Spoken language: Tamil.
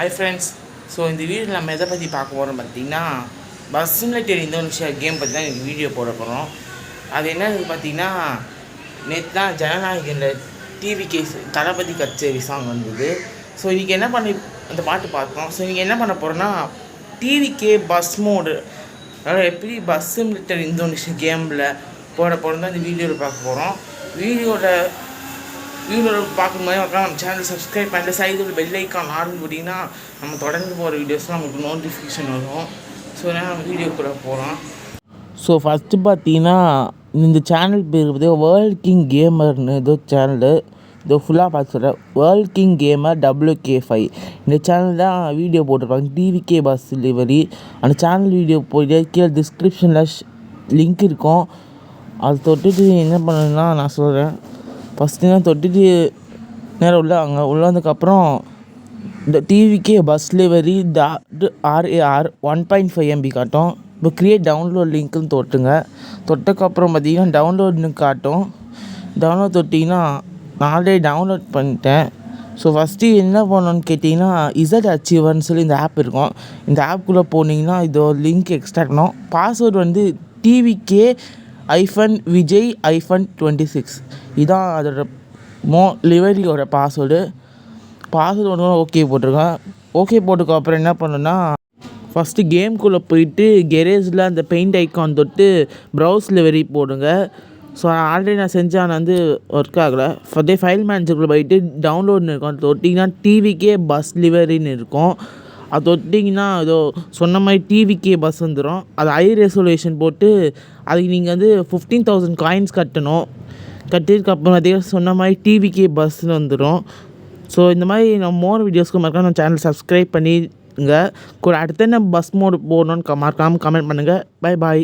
Hi friends. ஸோ இந்த வீடியோவில் நம்ம எதை பற்றி பார்க்க போகிறோம் பார்த்தீங்கன்னா, பஸ் சிமுலேட்டர் இந்தோனேஷியா கேம் பற்றி தான் எனக்கு வீடியோ போட போகிறோம். அது என்னது பார்த்தீங்கன்னா, நேற்று தான் ஜனநாயகனில் டிவி கேஸ் தளபதி கச்சேரி சாங் வந்தது. ஸோ இன்றைக்கி என்ன பண்ணி அந்த பாட்டு பார்த்தோம். ஸோ இன்றைக்கி என்ன பண்ண போகிறோன்னா, டிவிக்கே பஸ் மோடு, அதாவது எப்படி பஸ் சிமுலேட்டர் இந்தோனேஷியா கேமில் போட போகிறோம் தான் இந்த வீடியோவில் பார்க்க போகிறோம். வீடியோவில் பார்க்கும்போது நம்ம சேனல் சப்ஸ்கிரைப் பண்ணிட்டு சைடில் பெல் ஐக்கான் ஆன் பண்ணிங்கன்னா நம்ம தொடர்ந்து போகிற வீடியோஸ்லாம் உங்களுக்கு நோட்டிஃபிகேஷன் வரும். ஸோ நம்ம வீடியோக்குள்ளே போகிறோம். ஸோ ஃபஸ்ட்டு பார்த்தீங்கன்னா, இந்த சேனல் பேர் பார்த்தீங்கன்னா வேர்ல்ட் கிங் கேமர்னு ஏதோ சேனலு, இதோ ஃபுல்லாக பார்த்து சொல்கிறேன். வேர்ல்ட் கிங் கேமர் WK5 இந்த சேனல் தான் வீடியோ போட்டிருப்பாங்க. டிவிகே பஸ் டெலிவரி அந்த சேனல் வீடியோ போயிட்டு கீழே டிஸ்கிரிப்ஷனில் லிங்க் இருக்கும். அது தொட்டுட்டு என்ன பண்ணணுன்னா நான் சொல்கிறேன். ஃபஸ்ட்டு தான் தொட்டுட்டு நேரம் உள்ளே வந்ததுக்கப்புறம் இந்த டிவிக்கே பஸ் டெலிவரி RAR 1.5 MB காட்டும். இப்போ க்ரியேட் டவுன்லோட் லிங்க்குன்னு தொட்டக்கப்புறம் பார்த்தீங்கன்னா டவுன்லோட்னு காட்டும். டவுன்லோட் தொட்டிங்கன்னா நான் ஆல்ரெடி டவுன்லோட் பண்ணிட்டேன். ஸோ ஃபஸ்ட்டு என்ன பண்ணணுன்னு கேட்டிங்கன்னா, இசட் அச்சீவர்னு சொல்லி இந்த ஆப் இருக்கும். இந்த ஆப்புக்குள்ளே போனீங்கன்னா இதோ லிங்க் எக்ஸ்ட்ராக்ட் பண்ணணும். பாஸ்வேர்டு வந்து TVK-Vijay-26 இதுதான் அதோட டெலிவரியோட பாஸ்வேர்டு ஒன்று ஓகே போட்டிருக்கேன். ஓகே போட்டதுக்கு அப்புறம் என்ன பண்ணணுன்னா, ஃபஸ்ட்டு கேம்குள்ளே போயிட்டு கெரேஜில் அந்த பெயிண்ட் ஐக்கான் தொட்டு ப்ரௌஸ் டெலிவரி போடுங்க. ஸோ ஆல்ரெடி நான் செஞ்சேன், வந்து ஒர்க் ஆகலை. ஃபஸ்ட்டே ஃபைல் மேனேஜருக்குள்ளே போயிட்டு டவுன்லோட்னு இருக்கும். அது தொட்டிங்கன்னா டிவிக்கே பஸ் டெலிவரின்னு இருக்கும். அது தொட்டிங்கன்னா ஏதோ சொன்ன மாதிரி டிவிக்கே பஸ் வந்துடும். அது ஹை ரெசல்யூஷன் போட்டு அதுக்கு நீங்கள் வந்து 15,000 காயின்ஸ் கட்டணும். கட்டியிருக்கப்புறம் பார்த்தீங்கன்னா சொன்ன மாதிரி டிவிக்கே பஸ்ன்னு வந்துடும். ஸோ இந்த மாதிரி நம்ம மோர் வீடியோஸ்க்கு மறக்காம நம்ம சேனல் சப்ஸ்கிரைப் பண்ணிங்க கூட. அடுத்த என்ன பஸ் மோடு போடணுன்னு மறக்காமல் கமெண்ட் பண்ணுங்கள். Bye bye.